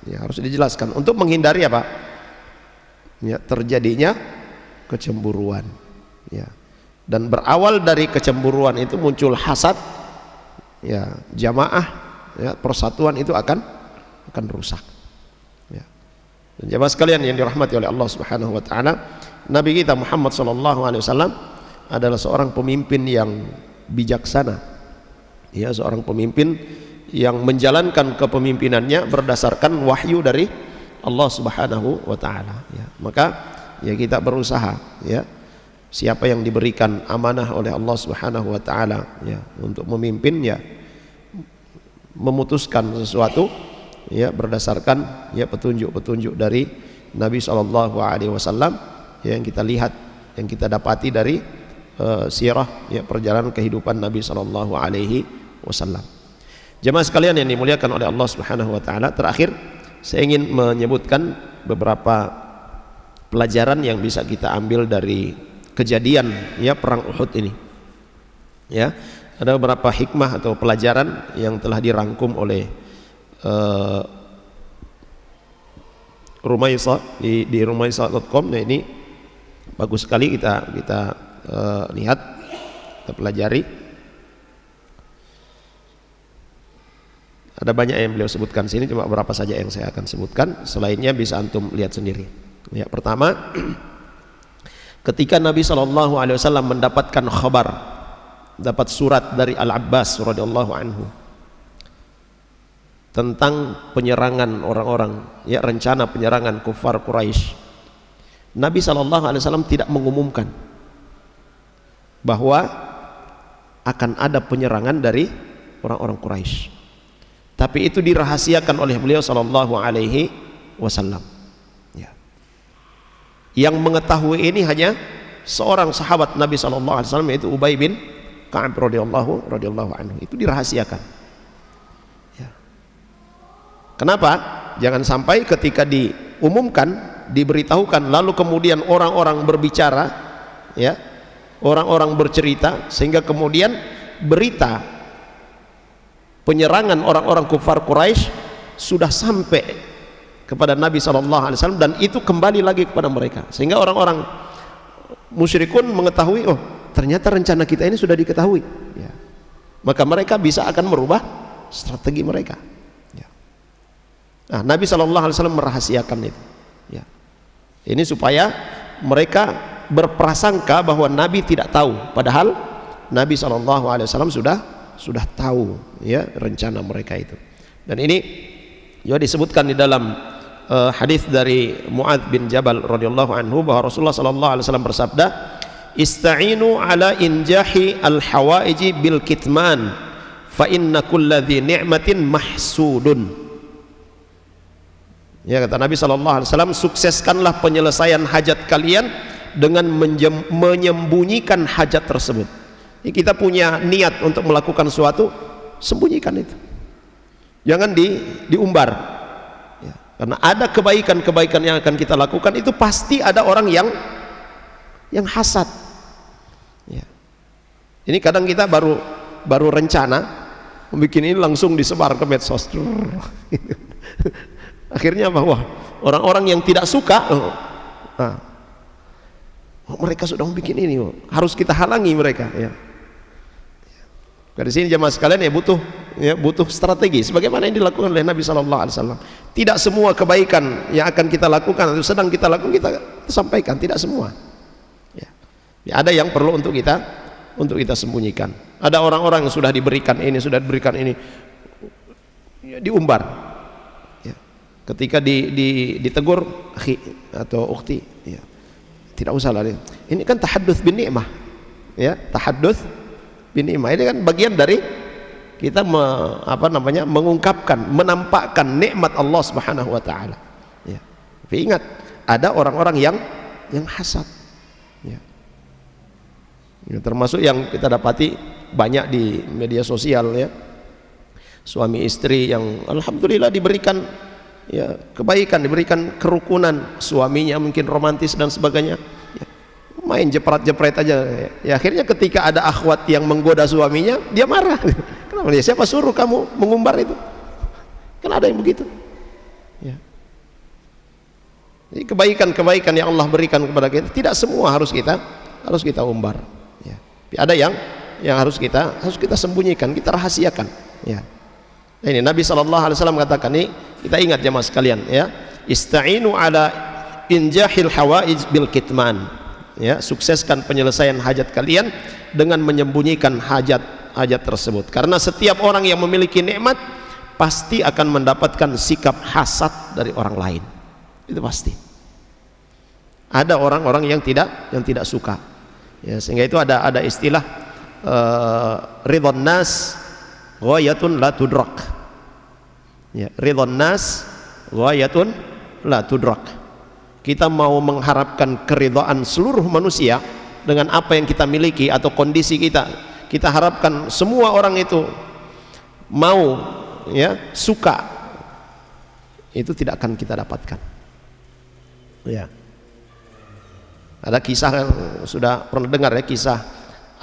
ya, harus dijelaskan untuk menghindari apa? Ya, terjadinya kecemburuan, ya. Dan berawal dari kecemburuan itu muncul hasad, ya, jamaah, ya, persatuan itu akan rusak, ya. Dan jamaah sekalian yang dirahmati oleh Allah Subhanahu wa taala, Nabi kita Muhammad sallallahu alaihi wasallam adalah seorang pemimpin yang bijaksana, ya, seorang pemimpin yang menjalankan kepemimpinannya berdasarkan wahyu dari Allah Subhanahu wa taala, ya. Maka ya kita berusaha, ya, siapa yang diberikan amanah oleh Allah Subhanahu wa taala, ya, untuk memimpin, ya, memutuskan sesuatu, ya, berdasarkan, ya, petunjuk-petunjuk dari Nabi sallallahu alaihi wasallam, ya, yang kita lihat, yang kita dapati dari sirah, ya, perjalanan kehidupan Nabi sallallahu alaihi wasallam. Jemaah sekalian yang dimuliakan oleh Allah Subhanahu wa taala, terakhir saya ingin menyebutkan beberapa pelajaran yang bisa kita ambil dari kejadian, ya, perang Uhud ini, ya. Ada beberapa hikmah atau pelajaran yang telah dirangkum oleh Rumaisa di rumaisa.com. Nah, ini bagus sekali kita lihat, kita pelajari. Ada banyak yang beliau sebutkan sini, cuma beberapa saja yang saya akan sebutkan, selainnya bisa antum lihat sendiri. Ya, pertama, ketika Nabi SAW mendapatkan khabar, dapat surat dari Al-Abbas radhiyallahu anhu tentang penyerangan orang-orang, ya, rencana penyerangan kufar Quraisy, Nabi SAW tidak mengumumkan bahwa akan ada penyerangan dari orang-orang Quraisy, tapi itu dirahasiakan oleh beliau sallallahu alaihi wasallam, ya. Yang mengetahui ini hanya seorang sahabat Nabi sallallahu alaihi wasallam, yaitu Ubay bin Ka'ab radhiyallahu anhu. Itu dirahasiakan, Kenapa? Jangan sampai ketika diumumkan, diberitahukan, lalu kemudian orang-orang berbicara, ya, orang-orang bercerita, sehingga kemudian berita penyerangan orang-orang kufar Quraisy sudah sampai kepada Nabi SAW, dan itu kembali lagi kepada mereka, sehingga orang-orang musyrikun mengetahui, oh ternyata rencana kita ini sudah diketahui, ya. Maka mereka bisa akan merubah strategi mereka, ya. Nah, Nabi SAW merahasiakan itu, ya. Ini supaya mereka berprasangka bahwa Nabi tidak tahu, padahal Nabi SAW sudah tahu, ya, rencana mereka itu. Dan ini juga disebutkan di dalam hadis dari Mu'adz bin Jabal radhiyallahu anhu bahwa Rasulullah SAW bersabda, "Ista'inu ala injahi al-hawaiji bil kitman, fa inna kulladzi ni'matin mahsudun." Ya, kata Nabi SAW, sukseskanlah penyelesaian hajat kalian dengan menyembunyikan hajat tersebut. Jadi kita punya niat untuk melakukan sesuatu, sembunyikan itu, jangan diumbar, ya. Karena ada kebaikan-kebaikan yang akan kita lakukan, itu pasti ada orang yang hasad, ya. Ini kadang kita baru rencana membuat ini, langsung disebar ke medsos. Akhirnya bahwa orang-orang yang tidak suka, mereka sudah membuat ini, harus kita halangi mereka, ya. Dari sini jemaah sekalian, butuh strategi sebagaimana yang dilakukan oleh Nabi SAW. Tidak semua kebaikan yang akan kita lakukan atau sedang kita lakukan kita sampaikan, tidak semua, ya. Ada yang perlu untuk kita sembunyikan. Ada orang-orang yang sudah diberikan ini, ya, diumbar, ya. Ketika ditegur akhi atau ukhti, ya, tidak usah lah. Ini kan tahadduts bin ni'mah, ya, tahadduts bin ni'mah. Ini kan bagian dari kita mengungkapkan, menampakkan nikmat Allah Subhanahu wa taala, ya. Tapi ingat, ada orang-orang yang hasad, ya. Ya, termasuk yang kita dapati banyak di media sosial, ya. Suami istri yang alhamdulillah diberikan, ya, kebaikan, diberikan kerukunan, suaminya mungkin romantis dan sebagainya, ya, main jepret-jepret aja, ya. Akhirnya ketika ada akhwat yang menggoda suaminya, dia marah. Kenapa dia? Siapa suruh kamu mengumbar itu? Kan ada yang begitu, ya. Jadi kebaikan-kebaikan yang Allah berikan kepada kita tidak semua harus kita umbar, ya. Tapi ada yang harus kita sembunyikan, kita rahasiakan, ya. Nah, ini Nabi SAW katakan, ini kita ingat jemaah sekalian, ya, ista'inu ala injahil hawaij bil kitman, ya, sukseskan penyelesaian hajat kalian dengan menyembunyikan hajat tersebut. Karena setiap orang yang memiliki nikmat pasti akan mendapatkan sikap hasad dari orang lain, itu pasti. Ada orang-orang yang tidak suka, ya, sehingga itu ada istilah ridhon nas ghayatun la tudrak, ya, ridhon nas ghayatun la tudrak. Kita mau mengharapkan keridhaan seluruh manusia dengan apa yang kita miliki atau kondisi kita harapkan semua orang itu mau, ya, suka, itu tidak akan kita dapatkan, ya. Ada kisah yang sudah pernah dengar, ya, kisah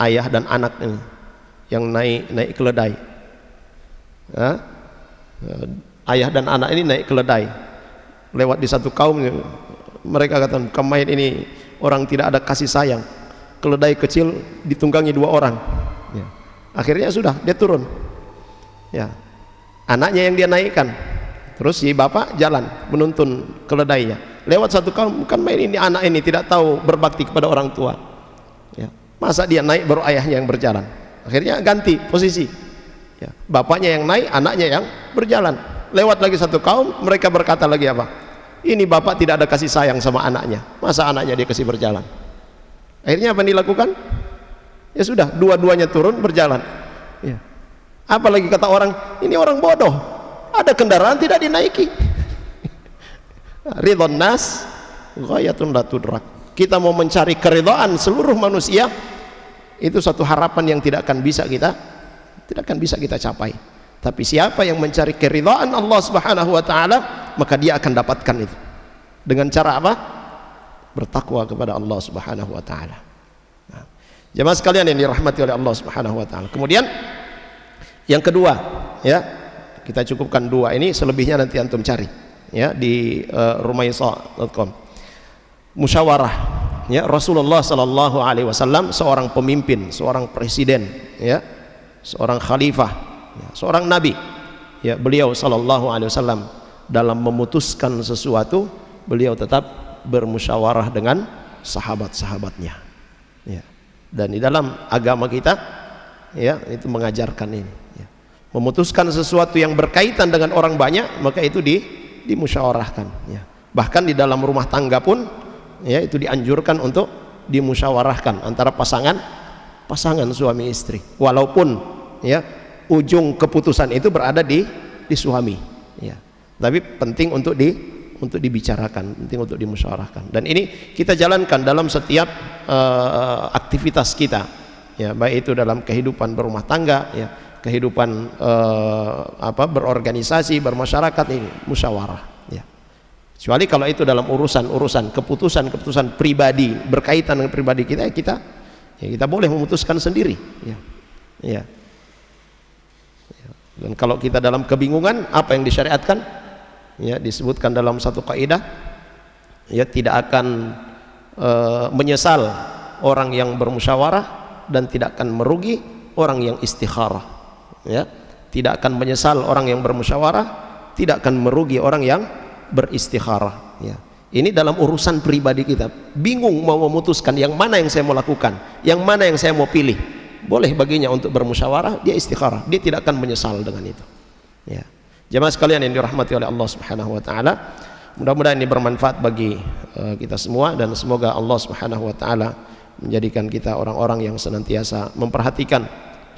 ayah dan anak yang naik keledai, ya. Ayah dan anak ini naik keledai lewat di satu kaum, mereka katakan, kemain ini orang tidak ada kasih sayang, keledai kecil ditunggangi 2 orang, ya. Akhirnya sudah dia turun, ya, anaknya yang dia naikkan, terus si bapak jalan menuntun keledainya lewat satu kaum. Kan main ini anak ini tidak tahu berbakti kepada orang tua, ya. Masa dia naik baru ayahnya yang berjalan? Akhirnya ganti posisi, ya, bapaknya yang naik, anaknya yang berjalan. Lewat lagi satu kaum, mereka berkata lagi apa? Ini bapak tidak ada kasih sayang sama anaknya, masa anaknya dia kasih berjalan? Akhirnya apa yang dilakukan? Ya sudah, dua-duanya turun berjalan, ya. Apalagi kata orang, ini orang bodoh, ada kendaraan tidak dinaiki. Ridhon nas ghayatun la tudrak. Kita mau mencari keridhaan seluruh manusia, itu satu harapan yang tidak akan bisa kita capai. Tapi siapa yang mencari keridhaan Allah Subhanahu wa taala, maka dia akan dapatkan itu. Dengan cara apa? Bertakwa kepada Allah Subhanahu wa taala. Nah, jemaah sekalian yang dirahmati oleh Allah Subhanahu wa taala. Kemudian yang kedua, ya, kita cukupkan dua ini, selebihnya nanti antum cari ya di rumaysa.com. Musyawarah, ya, Rasulullah sallallahu alaihi wasallam seorang pemimpin, seorang presiden, ya, seorang khalifah, ya, seorang nabi, ya, beliau sallallahu alaihi wasallam dalam memutuskan sesuatu beliau tetap bermusyawarah dengan sahabat-sahabatnya, ya. Dan di dalam agama kita, ya, itu mengajarkan ini, ya. Memutuskan sesuatu yang berkaitan dengan orang banyak, maka itu dimusyawarahkan, ya. Bahkan di dalam rumah tangga pun, ya, itu dianjurkan untuk dimusyawarahkan antara pasangan suami istri, walaupun, ya, ujung keputusan itu berada di suami, ya. Tapi penting untuk dibicarakan, penting untuk dimusyawarahkan. Dan ini kita jalankan dalam setiap aktivitas kita, ya, baik itu dalam kehidupan berumah tangga, ya, kehidupan berorganisasi, bermasyarakat, ini musyawarah, ya. Kecuali kalau itu dalam urusan keputusan pribadi berkaitan dengan pribadi kita, kita boleh memutuskan sendiri, ya. Ya. Dan kalau kita dalam kebingungan, apa yang disyariatkan, ya, disebutkan dalam satu kaidah, ya, tidak akan menyesal orang yang bermusyawarah dan tidak akan merugi orang yang istikharah, ya. Tidak akan menyesal orang yang bermusyawarah, tidak akan merugi orang yang beristikharah, ya. Ini dalam urusan pribadi kita, bingung mau memutuskan yang mana yang saya mau lakukan, yang mana yang saya mau pilih, boleh baginya untuk bermusyawarah, dia istikharah, dia tidak akan menyesal dengan itu, ya. Jemaah sekalian yang dirahmati oleh Allah Subhanahu wa taala, mudah-mudahan ini bermanfaat bagi kita semua, dan semoga Allah Subhanahu wa taala menjadikan kita orang-orang yang senantiasa memperhatikan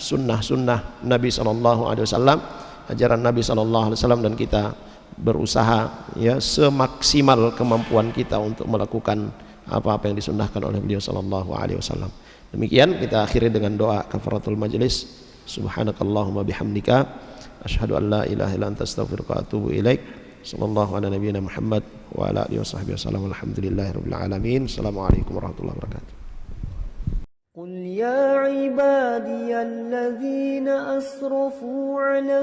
sunnah-sunnah Nabi sallallahu alaihi wasallam, ajaran Nabi sallallahu alaihi wasallam, dan kita berusaha, ya, semaksimal kemampuan kita untuk melakukan apa-apa yang disunnahkan oleh beliau sallallahu alaihi wasallam. Demikian kita akhiri dengan doa kafaratul majlis. Subhanakallahumma bihamdika asyhadu an la ilaha illa anta astaghfiruka wa atubu ilaik. Sallallahu ala nabiyyina Muhammad wa ala alihi washabbihi wasallam. Alhamdulillahirabbil alamin. Assalamualaikum warahmatullahi wabarakatuh. قل يا عبادي الذين أسرفوا على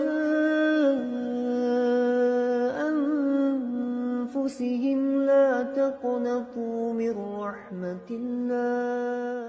أنفسهم لا تقنطوا من رحمة الله